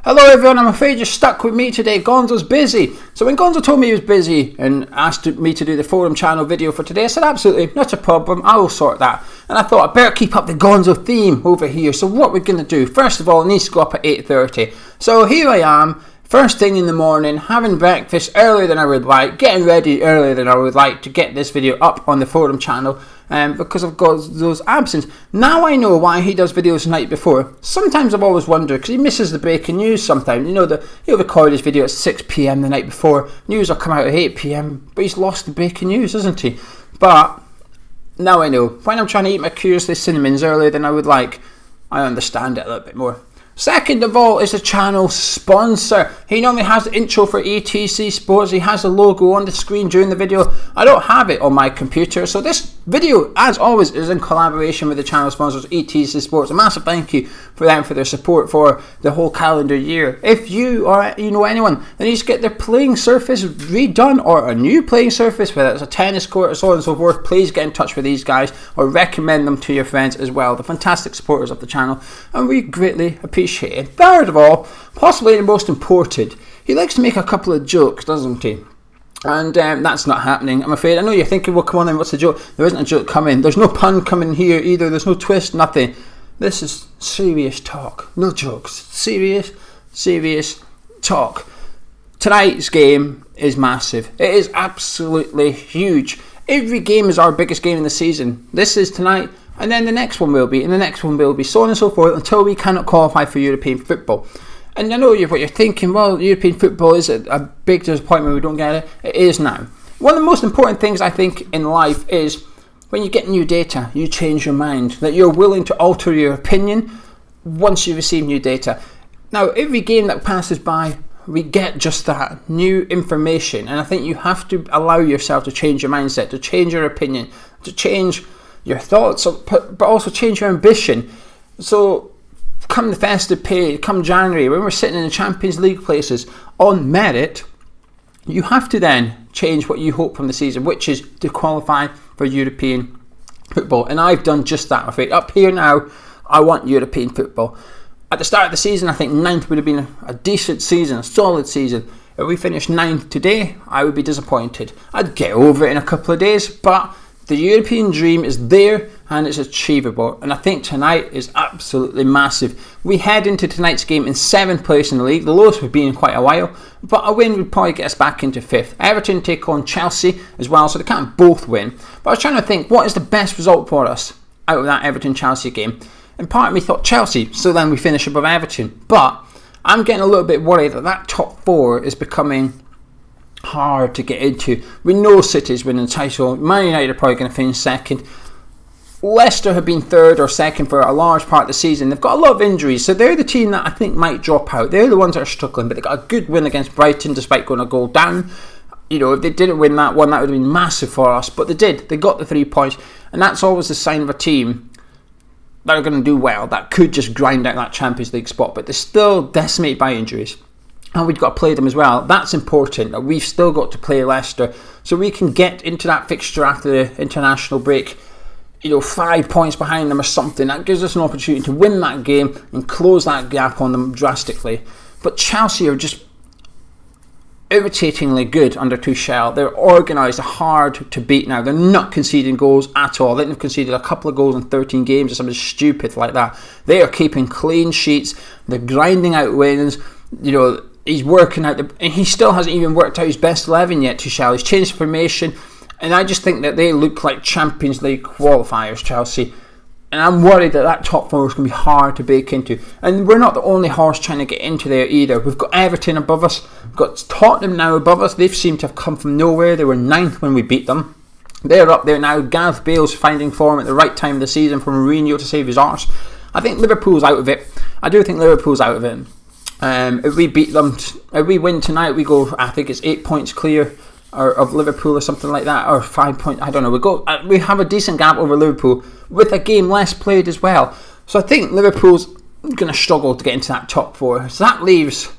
Hello everyone, I'm afraid you're stuck with me today. Gonzo's busy. So when Gonzo told me he was busy and asked me to do the forum channel video for today, I said absolutely, not a problem, I will sort that. And I thought I better keep up the Gonzo theme over here. So what we're going to do, first of all, it needs to go up at 8:30. So here I am, first thing in the morning, having breakfast earlier than I would like, getting ready earlier than I would like to get this video up on the forum channel. Because of Gonzo's absence. Now I know why he does videos the night before. Sometimes I've always wondered, because he misses the breaking news sometimes. He'll record his video at 6 PM the night before. News will come out at 8 PM, but he's lost the breaking news, isn't he? But now I know. When I'm trying to eat my Curiously Cinnamons earlier than I would like, I understand it a little bit more. Second of all is the channel sponsor. He normally has the intro for ETC Sports. He has the logo on the screen during the video. I don't have it on my computer, so this video, as always, is in collaboration with the channel sponsors ETC Sports. A massive thank you for them for their support for the whole calendar year. If you or you know anyone that needs to get their playing surface redone or a new playing surface, whether it's a tennis court or so on and so forth, please get in touch with these guys or recommend them to your friends as well. They're fantastic supporters of the channel and we greatly appreciate it. Third of all, possibly the most important, he likes to make a couple of jokes, doesn't he? And that's not happening, I'm afraid. I know you're thinking, well, come on then, what's the joke? There isn't a joke coming. There's no pun coming here either. There's no twist, nothing. This is serious talk. No jokes. Serious talk. Tonight's game is massive. It is absolutely huge. Every game is our biggest game in the season. This is tonight. And then the next one will be, and the next one will be, so on and so forth, until we cannot qualify for European football. And I know what you're thinking, well, European football is a big disappointment, we don't get it. It is now. One of the most important things I think in life is when you get new data, you change your mind, that you're willing to alter your opinion once you receive new data. Now, every game that passes by, we get just that, new information. And I think you have to allow yourself to change your mindset, to change your opinion, to change your thoughts, but also change your ambition. So come the festive period, come January, when we're sitting in the Champions League places on merit, you have to then change what you hope from the season, which is to qualify for European football. And I've done just that, I'm afraid. Up here now, I want European football. At the start of the season, I think 9th would have been a decent season, a solid season. If we finished 9th today, I would be disappointed. I'd get over it in a couple of days, but the European dream is there and it's achievable, and I think tonight is absolutely massive. We head into tonight's game in 7th place in the league, the lowest we've been in quite a while, but a win would probably get us back into 5th. Everton take on Chelsea as well, so they can't both win. But I was trying to think, what is the best result for us out of that Everton-Chelsea game? And part of me thought Chelsea, so then we finish above Everton. But I'm getting a little bit worried that top 4 is becoming hard to get into. We know City's winning the title. Man United are probably going to finish 2nd. Leicester have been 3rd or 2nd for a large part of the season. They've got a lot of injuries, so they're the team that I think might drop out. They're the ones that are struggling, but they got a good win against Brighton despite going a goal down. If they didn't win that one, that would have been massive for us, but they did. They got the 3 points, and that's always a sign of a team that are going to do well, that could just grind out that Champions League spot, but they're still decimated by injuries. And we've got to play them as well. That's important. We've still got to play Leicester, so we can get into that fixture after the international break, 5 points behind them or something. That gives us an opportunity to win that game and close that gap on them drastically. But Chelsea are just irritatingly good under Tuchel. They're organised, hard to beat now. They're not conceding goals at all. They've conceded a couple of goals in 13 games or something stupid like that. They are keeping clean sheets. They're grinding out wins. He's working out, and he still hasn't even worked out his best 11 yet, Tuchel. He's changed formation, and I just think that they look like Champions League qualifiers, Chelsea. And I'm worried that top 4 is going to be hard to break into. And we're not the only horse trying to get into there either. We've got Everton above us. We've got Tottenham now above us. They've seemed to have come from nowhere. They were 9th when we beat them. They're up there now. Gareth Bale's finding form at the right time of the season for Mourinho to save his arse. I think Liverpool's out of it. I do think Liverpool's out of it. If we beat them, if we win tonight, we go, I think it's 8 points clear of Liverpool or something like that, or 5 points, I don't know. We have a decent gap over Liverpool with a game less played as well. So I think Liverpool's going to struggle to get into that top 4. So that leaves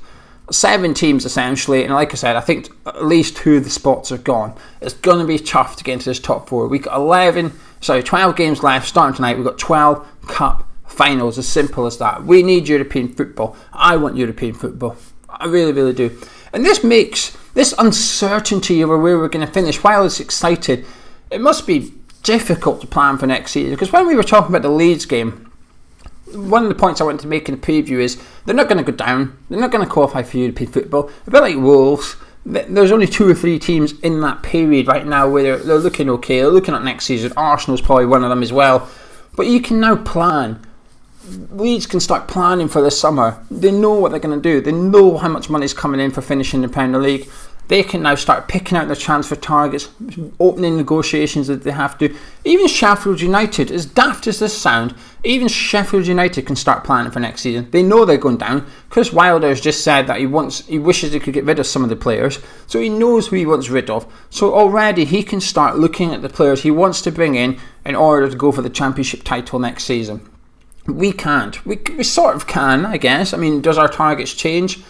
7 teams essentially, and like I said, I think at least 2 of the spots are gone. It's going to be tough to get into this top 4. We've got 12 games left starting tonight. We've got 12 cup finals, as simple as that. We need European football. I want European football. I really, really do. And this makes this uncertainty over where we're going to finish, while it's exciting, it must be difficult to plan for next season. Because when we were talking about the Leeds game, one of the points I wanted to make in the preview is they're not going to go down. They're not going to qualify for European football. A bit like Wolves, there's only 2 or 3 teams in that period right now where they're looking okay. They're looking at next season. Arsenal's probably one of them as well. But you can now plan. Leeds can start planning for the summer. They know what they're going to do. They know how much money is coming in for finishing the Premier League. They can now start picking out their transfer targets, opening negotiations that they have to. Even Sheffield United, as daft as this sound, even Sheffield United can start planning for next season. They know they're going down. Chris Wilder has just said that he wishes he could get rid of some of the players, so he knows who he wants rid of. So already he can start looking at the players he wants to bring in order to go for the Championship title next season. We can't. We sort of can, I guess. I mean, does our targets change?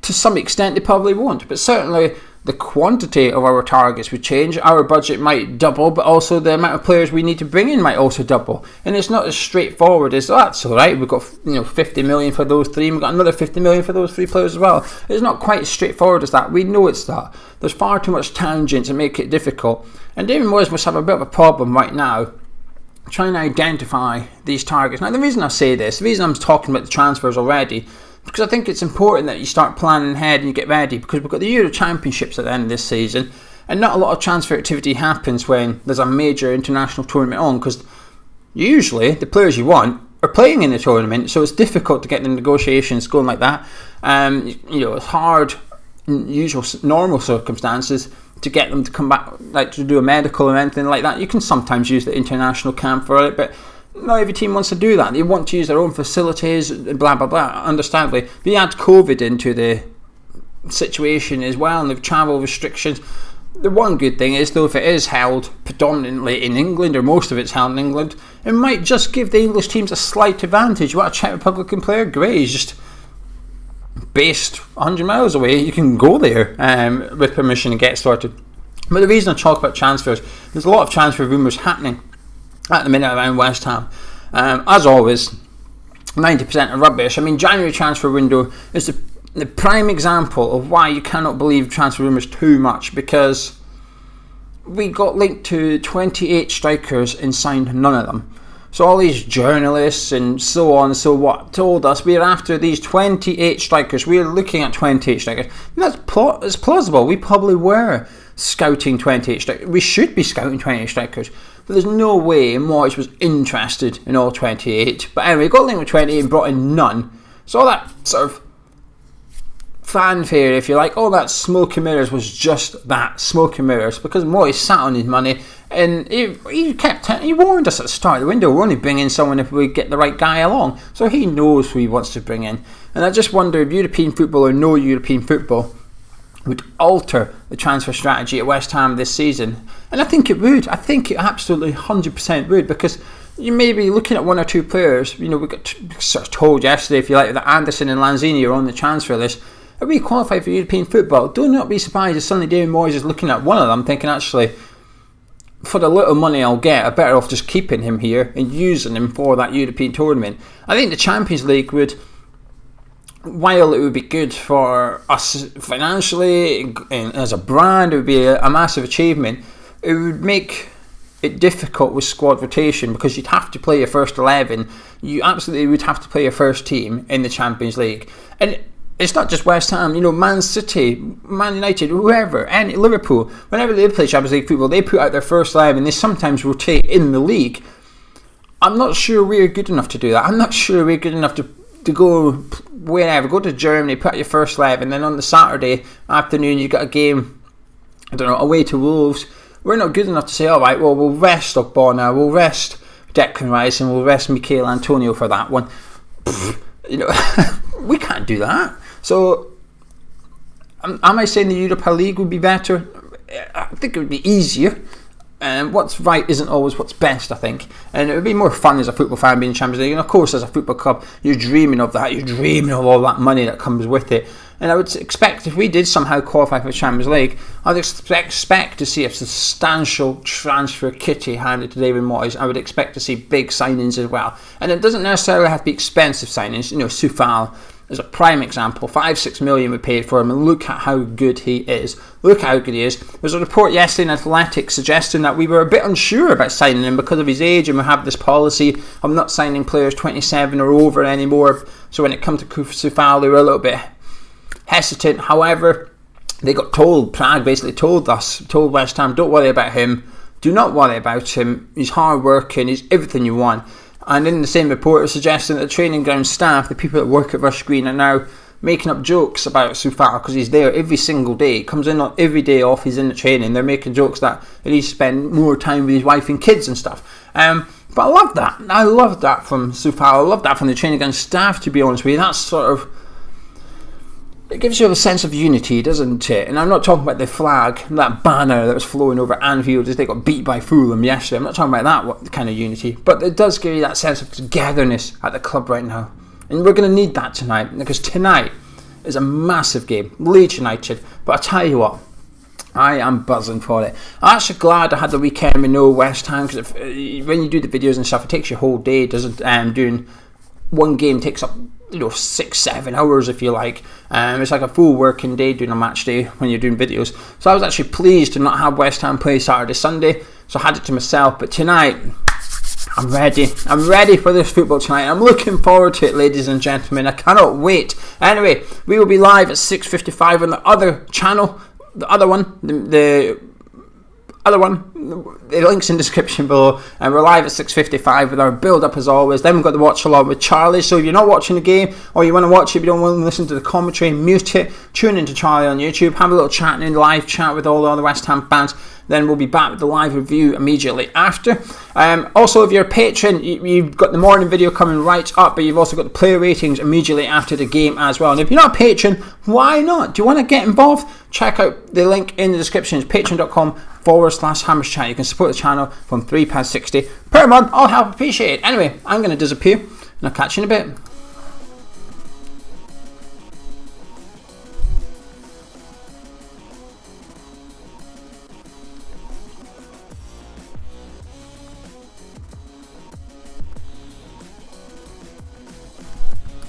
To some extent, they probably won't. But certainly, the quantity of our targets would change. Our budget might double, but also the amount of players we need to bring in might also double. And it's not as straightforward as, that's all right, we've got 50 million for those 3, and we've got another 50 million for those 3 players as well. It's not quite as straightforward as that. We know it's that. There's far too much tangents to make it difficult. And David Moyes must have a bit of a problem right now trying to identify these targets. Now, the reason I say this, the reason I'm talking about the transfers already, because I think it's important that you start planning ahead and you get ready, because we've got the Euro Championships at the end of this season, and not a lot of transfer activity happens when there's a major international tournament on, because usually the players you want are playing in the tournament, so it's difficult to get the negotiations going like that. It's hard in usual normal circumstances to get them to come back, like to do a medical or anything like that. You can sometimes use the international camp for it, but not every team wants to do that. They want to use their own facilities, blah, blah, blah, understandably. But you add COVID into the situation as well, and the travel restrictions. The one good thing is, though, if it is held predominantly in England, or most of it's held in England, it might just give the English teams a slight advantage. You want a Czech Republican player? Great, he's just based 100 miles away. You can go there with permission and get started. But the reason I talk about transfers, there's a lot of transfer rumours happening at the minute around West Ham. As always, 90% are rubbish. I mean, January transfer window is the prime example of why you cannot believe transfer rumours too much, because we got linked to 28 strikers and signed none of them. So all these journalists and so on and so what told us we're after these 28 strikers. We're looking at 28 strikers. And that's plausible. We probably were scouting 28 strikers. We should be scouting 28 strikers. But there's no way Moyes was interested in all 28. But anyway, got linked with 28 and brought in none. So all that sort of fanfare, if you like, all that smoke and mirrors was just that, smoke and mirrors, because Moyes sat on his money, and he warned us at the start of the window, we're only bringing someone if we get the right guy along. So he knows who he wants to bring in. And I just wonder if European football or no European football would alter the transfer strategy at West Ham this season. And I think it would. I think it absolutely 100% would, because you may be looking at 1 or 2 players. We got sort of told yesterday, if you like, that Anderson and Lanzini are on the transfer list. If we qualify for European football, do not be surprised if suddenly David Moyes is looking at one of them thinking, actually, for the little money I'll get, I'm better off just keeping him here and using him for that European tournament. I think the Champions League would, while it would be good for us financially and as a brand, it would be a massive achievement, it would make it difficult with squad rotation, because you'd have to play your first 11. You absolutely would have to play your first team in the Champions League. And it's not just West Ham, Man City, Man United, whoever, and Liverpool, whenever they play Champions League football, they put out their first 11. They sometimes rotate in the league. I'm not sure we're good enough to do that. I'm not sure we're good enough to go wherever, go to Germany, put out your first 11, and then on the Saturday afternoon you've got a game, away to Wolves. We're not good enough to say, alright, well, we'll rest Ogbonna, we'll rest Declan Rice, and we'll rest Michail Antonio for that one. We can't do that. So, am I saying the Europa League would be better? I think it would be easier. what's right isn't always what's best, I think. And it would be more fun as a football fan being in Champions League. And of course, as a football club, you're dreaming of that. You're dreaming of all that money that comes with it. And I would expect if we did somehow qualify for the Champions League, I'd expect to see a substantial transfer kitty handed to David Moyes. I would expect to see big signings as well. And it doesn't necessarily have to be expensive signings. You know, Soufal is a prime example. 5-6 million we paid for him, and look at how good he is. Look how good he is. There was a report yesterday in Athletic suggesting that we were a bit unsure about signing him because of his age, and we have this policy of not signing players 27 or over anymore. So when it comes to Soufal, they were a little bit hesitant. However, they got told, Prague basically told West Ham, don't worry about him. Do not worry about him. He's hard working. He's everything you want. And in the same report, it was suggesting that the training ground staff, the people that work at Rush Green, are now making up jokes about Soufal because he's there every single day. He comes in on every day off, he's in the training. They're making jokes that he needs to spend more time with his wife and kids and stuff. But I love that. I love that from Soufal. I love that from the training ground staff, to be honest with you. That's sort of... It gives you a sense of unity, doesn't it? And I'm not talking about the flag, that banner that was flowing over Anfield as they got beat by Fulham yesterday. I'm not talking about that kind of unity. But it does give you that sense of togetherness at the club right now. And we're going to need that tonight, because tonight is a massive game. Leeds United. But I tell you what, I am buzzing for it. I'm actually glad I had the weekend with no West Ham, because when you do the videos and stuff, it takes your whole day, doesn't doing one game takes up 6-7 hours if you like. It's like a full working day doing a match day when you're doing videos. So I was actually pleased to not have West Ham play Saturday, Sunday, so I had it to myself. But tonight, I'm ready. I'm ready for this football tonight. I'm looking forward to it, ladies and gentlemen. I cannot wait. Anyway, we will be live at 6:55 on the other channel, the other one, the link's in the description below, and we're live at 6:55 with our build up as always. Then we've got the watch along with Charlie. So if you're not watching the game, or you want to watch it but you don't want to listen to the commentary, mute it, tune into Charlie on YouTube, have a little chat in live chat with all the other West Ham fans. Then we'll be back with the live review immediately after. Also, if you're a patron, you've got the morning video coming right up, but you've also got the player ratings immediately after the game as well. And if you're not a patron, why not? Do you want to get involved? Check out the link in the description. It's patreon.com/Hammers Chat. You can support the channel from £3.60 per month. I'll help appreciate it. Anyway, I'm going to disappear, and I'll catch you in a bit.